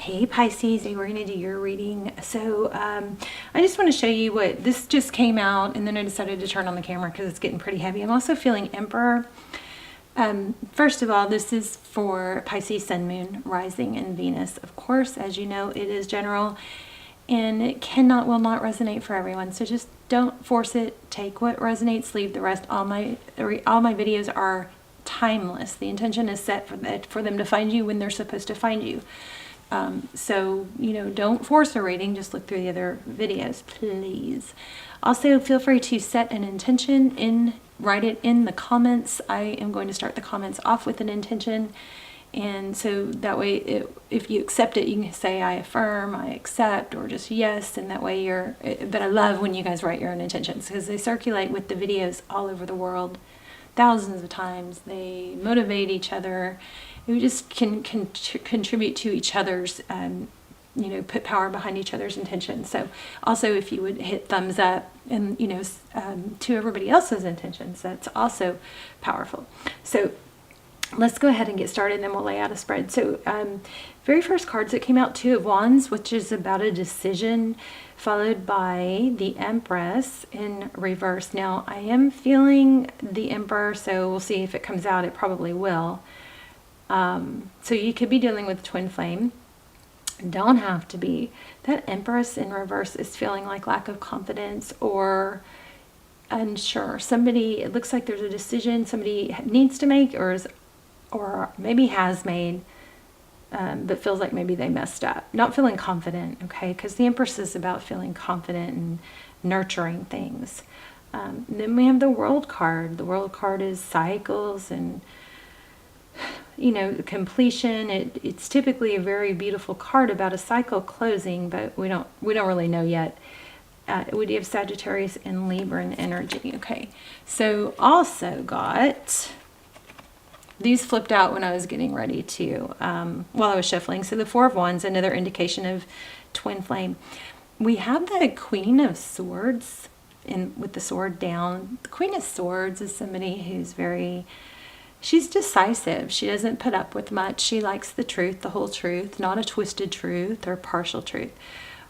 Hey Pisces, we're going to do your reading. So I just want to show you what this just came out, and then I decided to turn on the camera because it's getting pretty heavy. I'm also feeling Emperor. First of all, this is for Pisces Sun, Moon, Rising, and Venus. Of course, as you know, it is general, and it will not resonate for everyone. So just don't force it. Take what resonates, leave the rest. All my videos are timeless. The intention is set for them to find you when they're supposed to find you. So, don't force a reading, just look through the other videos, please. Also, feel free to set an intention write it in the comments. I am going to start the comments off with an intention. And so that way, if you accept it, you can say, I affirm, I accept, or just yes. And that way but I love when you guys write your own intentions because they circulate with the videos all over the world thousands of times. They motivate each other. We just can contribute to each other's, put power behind each other's intentions. So also if you would hit thumbs up and, to everybody else's intentions, that's also powerful. So let's go ahead and get started, and then we'll lay out a spread. So very first cards that came out, Two of Wands, which is about a decision, followed by the Empress in reverse. Now, I am feeling the Emperor, so we'll see if it comes out. It probably will. So you could be dealing with twin flame. Don't have to be. That Empress in reverse is feeling like lack of confidence or unsure. It looks like there's a decision somebody needs to make or maybe has made, but feels like maybe they messed up. Not feeling confident, okay? Because the Empress is about feeling confident and nurturing things. Then we have the World card. The World card is cycles and completion. It's typically a very beautiful card about a cycle closing, but we don't really know yet. We do have Sagittarius and Libra energy. Okay, so also got these flipped out when I was getting ready to while I was shuffling. So the Four of Wands, another indication of twin flame. We have the Queen of Swords with the sword down. The Queen of Swords is somebody who's she's decisive. She doesn't put up with much. She likes the truth, the whole truth, not a twisted truth or partial truth.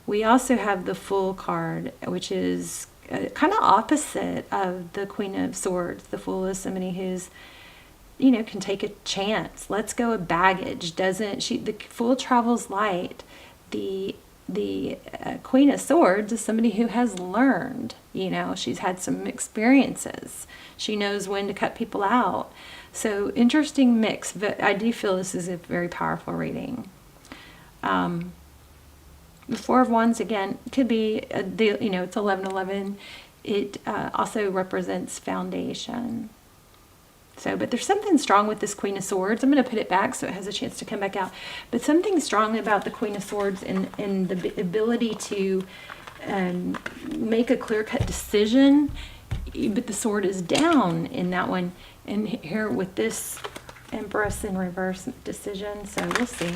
We also have the Fool card, which is kind of opposite of the Queen of Swords. The Fool is somebody who's, can take a chance. Lets go of baggage. The Fool travels light. The Queen of Swords is somebody who has learned. She's had some experiences. She knows when to cut people out. So interesting mix, but I do feel this is a very powerful reading. The Four of Wands, again, could be, it's 11:11. It also represents foundation. So, but there's something strong with this Queen of Swords. I'm going to put it back so it has a chance to come back out. But something strong about the Queen of Swords and the ability to make a clear-cut decision, but the sword is down in that one. And here with this Empress in reverse decision. So we'll see.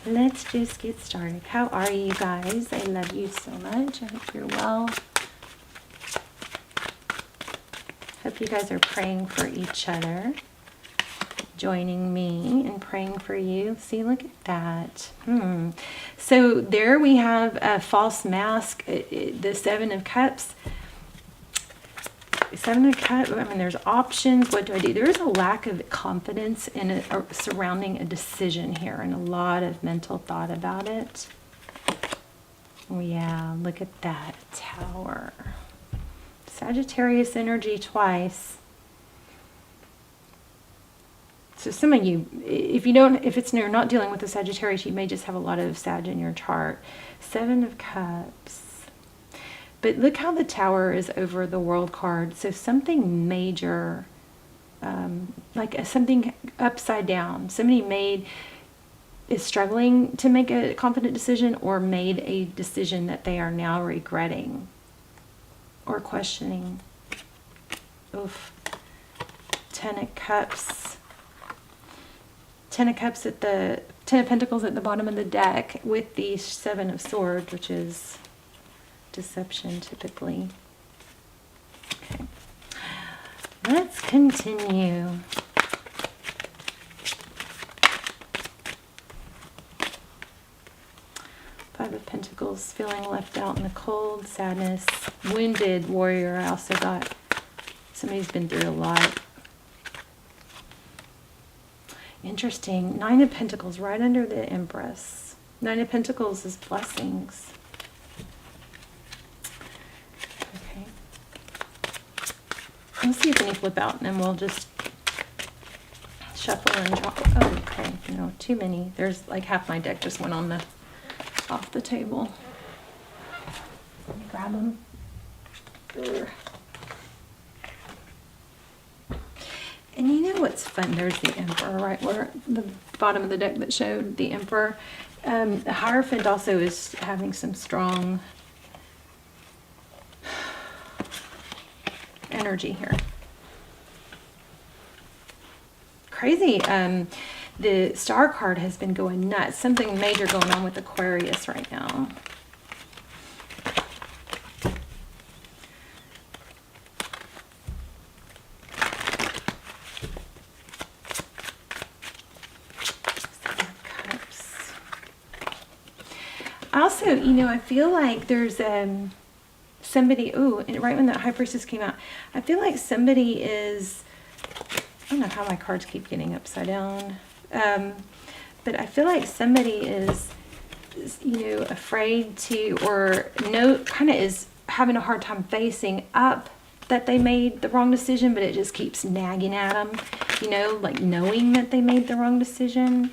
Let's just get started. How are you guys? I love you so much. I hope you're well. Hope you guys are praying for each other. Joining me and praying for you. See, look at that. So there we have a false mask. The Seven of Cups. Seven of Cups, there's options. What do I do? There is a lack of confidence surrounding a decision here and a lot of mental thought about it. Yeah, look at that. Tower. Sagittarius energy twice. So some of you, if you're not dealing with a Sagittarius, you may just have a lot of Sag in your chart. Seven of Cups. But look how the Tower is over the World card. So something major, like something upside down. Somebody is struggling to make a confident decision or made a decision that they are now regretting or questioning. Oof. Ten of Cups. Ten of Cups at the Ten of Pentacles at the bottom of the deck with the Seven of Swords, which is deception typically. Okay. Let's continue. Five of Pentacles, feeling left out in the cold, sadness, wounded warrior. I also got somebody's been through a lot. Interesting. Nine of Pentacles right under the Empress. Nine of Pentacles is blessings. Okay. Let's see if any flip out, and then we'll just shuffle and draw. Oh, okay. No, too many. There's like half my deck just went on the off the table. Let me grab them. Urgh. And you know what's fun? There's the Emperor right where the bottom of the deck that showed the Emperor. The Hierophant also is having some strong energy here. Crazy. The Star card has been going nuts. Something major going on with Aquarius right now. Also, you know, I feel like there's somebody, ooh, and right when that High Priestess came out, I feel like somebody is, I don't know how my cards keep getting upside down, but I feel like somebody is, you know, afraid to, or no, kind of is having a hard time facing up that they made the wrong decision, but it just keeps nagging at them, you know, like knowing that they made the wrong decision.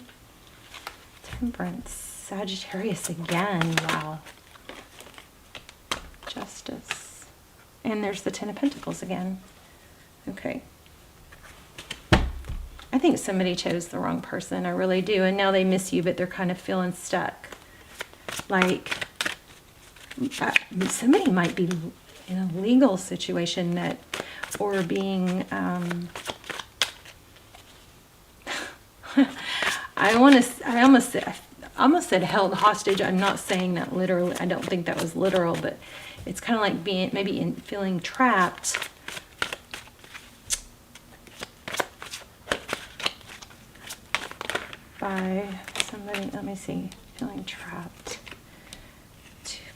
Temperance. Sagittarius again. Wow. Justice. And there's the Ten of Pentacles again. Okay. I think somebody chose the wrong person. I really do. And now they miss you, but they're kind of feeling stuck. Like, somebody might be in a legal situation that, or being, I almost said held hostage. I'm not saying that literally. I don't think that was literal, but it's kind of like being, maybe feeling trapped. By somebody, let me see, feeling trapped.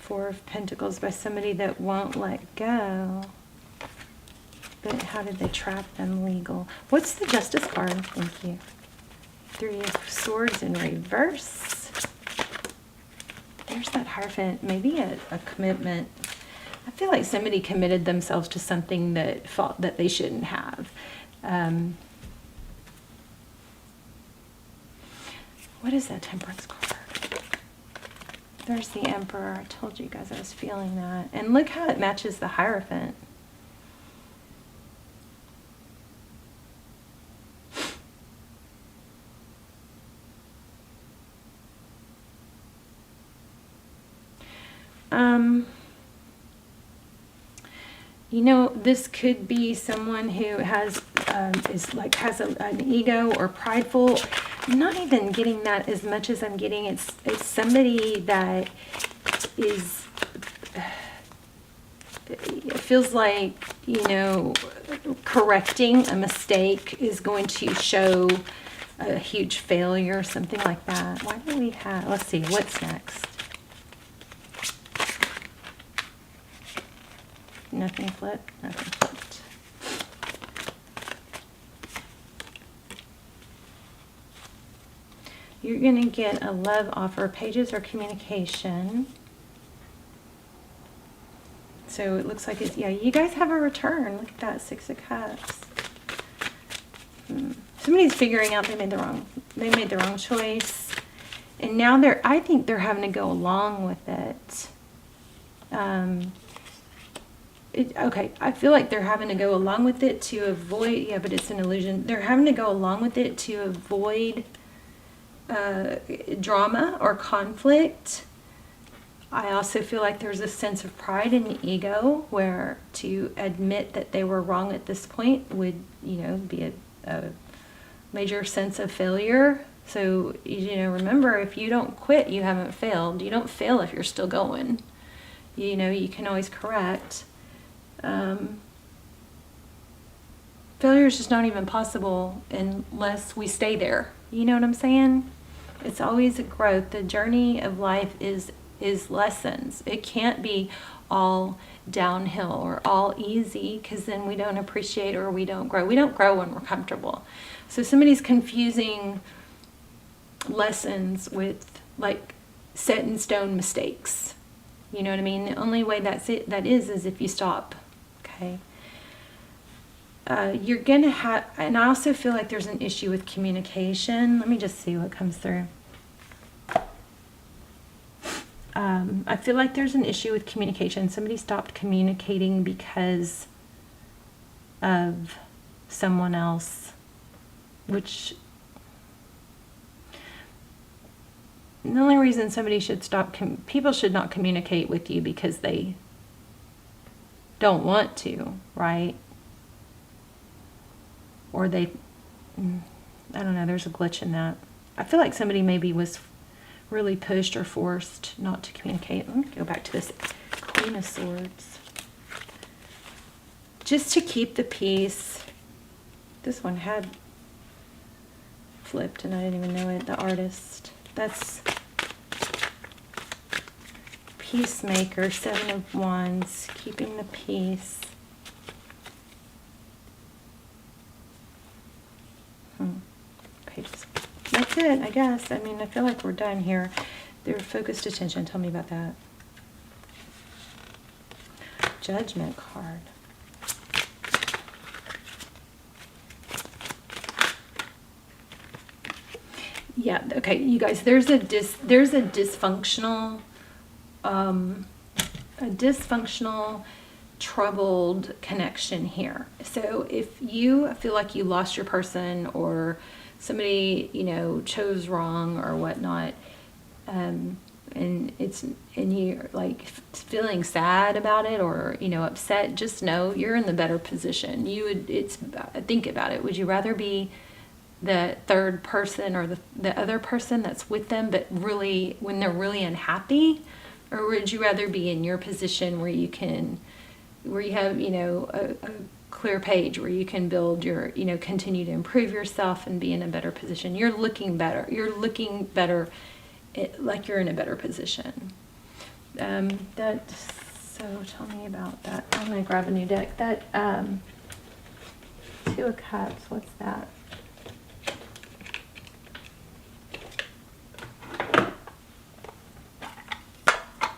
Four of Pentacles, by somebody that won't let go. But how did they trap them? Legal. What's the Justice card? Thank you. Three of Swords in reverse. There's that Hierophant. Maybe a commitment. I feel like somebody committed themselves to something that they shouldn't have. What is that Temperance card? There's the Emperor. I told you guys I was feeling that. And look how it matches the Hierophant. You know, this could be someone who has an ego or prideful. I'm not even getting that as much as I'm getting. It's somebody that is. It feels like, you know, correcting a mistake is going to show a huge failure, something like that. Why do we have? Let's see. What's next? Nothing flipped. Nothing flipped. You're going to get a love offer, pages or communication. So it looks like it's, yeah, you guys have a return. Look at that, Six of Cups. Somebody's figuring out they made the wrong choice. And now I think they're having to go along with it. Okay, I feel like they're having to go along with it to avoid, yeah, but it's an illusion. They're having to go along with it to avoid drama or conflict. I also feel like there's a sense of pride and ego where to admit that they were wrong at this point would, you know, be a major sense of failure. So, you know, remember, if you don't quit, you haven't failed. You don't fail if you're still going. You know, you can always correct. Failure is just not even possible unless we stay there. You know what I'm saying? It's always a growth. The journey of life is is lessons. It can't be all downhill or all easy, because then we don't appreciate or we don't grow. We don't grow when we're comfortable. So somebody's confusing lessons with like set in stone mistakes. You know what I mean? The only way that is if you stop. Okay. You're gonna have, and I also feel like there's an issue with communication. Let me just see what comes through. I feel like there's an issue with communication. Somebody stopped communicating because of someone else, which the only reason somebody should stop, people should not communicate with you because they don't want to, right? Or they, I don't know, there's a glitch in that. I feel like somebody maybe was really pushed or forced not to communicate. Let me go back to this Queen of Swords. Just to keep the peace. This one had flipped and I didn't even know it. The Artist. That's Peacemaker, 7 of Wands, keeping the peace. Pages. That's it, I guess. I mean, I feel like we're done here. Their focused attention. Tell me about that. Judgment card. Yeah, okay, you guys, there's a dysfunctional troubled connection here. So if you feel like you lost your person, or somebody, you know, chose wrong or whatnot, and you're like feeling sad about it, or, you know, upset, just know you're in the better position. Think about it. Would you rather be the third person or the other person that's with them, but really when they're really unhappy? Or would you rather be in your position where you have, you know, a clear page where you can build your, you know, continue to improve yourself and be in a better position? You're looking better. You're looking better, like you're in a better position. So tell me about that. I'm going to grab a new deck. That 2 of Cups, what's that?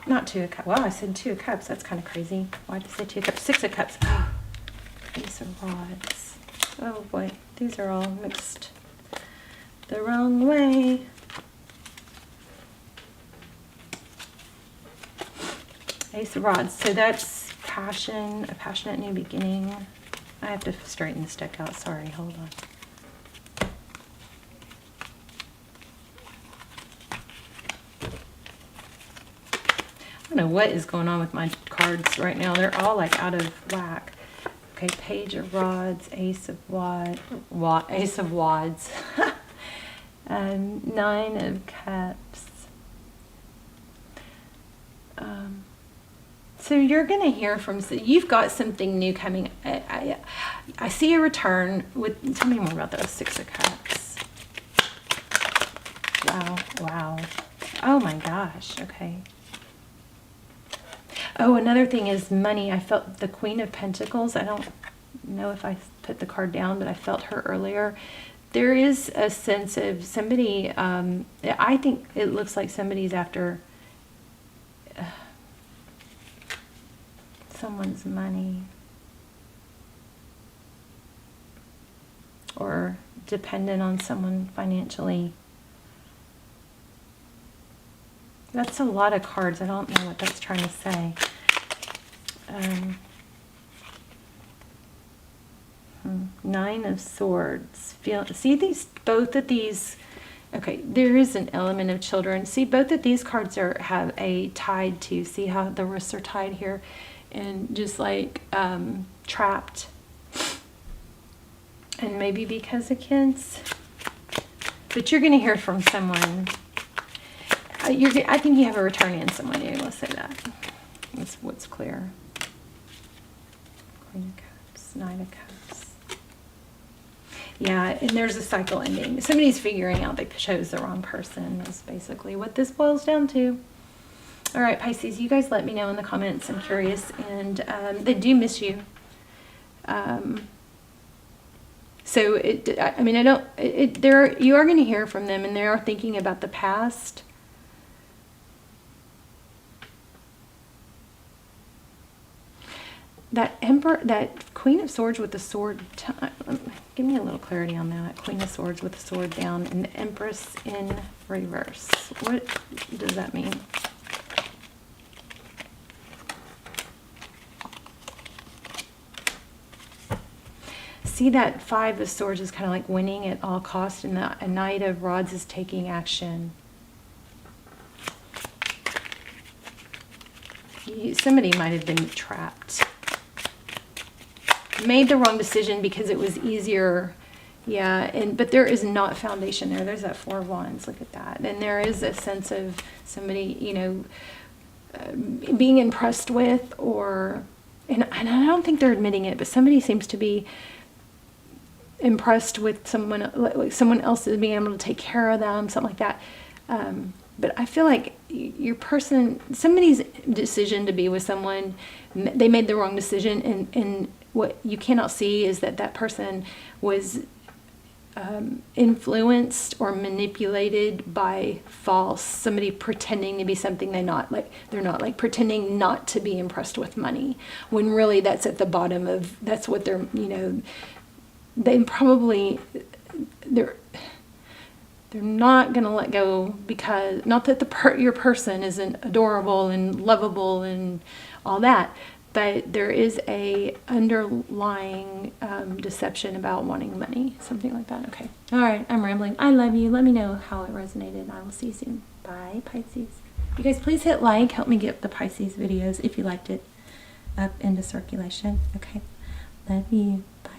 Not 2 of Cups. Wow, I said 2 of Cups. That's kind of crazy. Why did I say 2 of Cups? 6 of Cups. Oh, Ace of Rods. Oh boy, these are all mixed the wrong way. Ace of Rods. So that's passion, a passionate new beginning. I have to straighten this deck out. Sorry, hold on. I don't know what is going on with my cards right now. They're all like out of whack. Okay, Page of Rods, Ace of Wads, 9 of Cups. So you're going to hear from, you've got something new coming. I see a return with, tell me more about those 6 of Cups. Wow. Oh my gosh, okay. Oh, another thing is money. I felt the Queen of Pentacles. I don't know if I put the card down, but I felt her earlier. There is a sense of somebody, I think it looks like somebody's after someone's money, or dependent on someone financially. That's a lot of cards. I don't know what that's trying to say. Nine of Swords. See these, both of these. Okay, there is an element of children. See, both of these cards have a tied to. See how the wrists are tied here, and just like trapped. And maybe because of kids. But you're going to hear from someone. I think you have a return in someone new. Let's say that. That's what's clear. Queen of Cups, 9 of Cups. Yeah, and there's a cycle ending. Somebody's figuring out they chose the wrong person. Is basically what this boils down to. All right, Pisces, you guys let me know in the comments. I'm curious, and they do miss you. So I mean, you are going to hear from them, and they are thinking about the past. That Emperor, that Queen of Swords with the sword, give me a little clarity on that. Queen of Swords with the sword down and the Empress in reverse. What does that mean? See, that Five of Swords is kind of like winning at all costs, and the Knight of Rods is taking action. Somebody might have been trapped. Made the wrong decision because it was easier. Yeah, but there is not foundation there. There's that Four of Wands. Look at that. And there is a sense of somebody, you know, being impressed with, and I don't think they're admitting it, but somebody seems to be impressed with someone, like someone else is being able to take care of them, something like that. But I feel like somebody's decision to be with someone, they made the wrong decision, and what you cannot see is that person was influenced or manipulated by somebody pretending to be something they're not, like pretending not to be impressed with money, when really that's at the bottom of, that's what they're, you know, they're not going to let go, because not that your person isn't adorable and lovable and all that, but there is a underlying deception about wanting money, something like that. Okay. All right. I'm rambling. I love you. Let me know how it resonated. I will see you soon. Bye, Pisces. You guys, please hit like. Help me get the Pisces videos, if you liked it, up into circulation. Okay. Love you. Bye.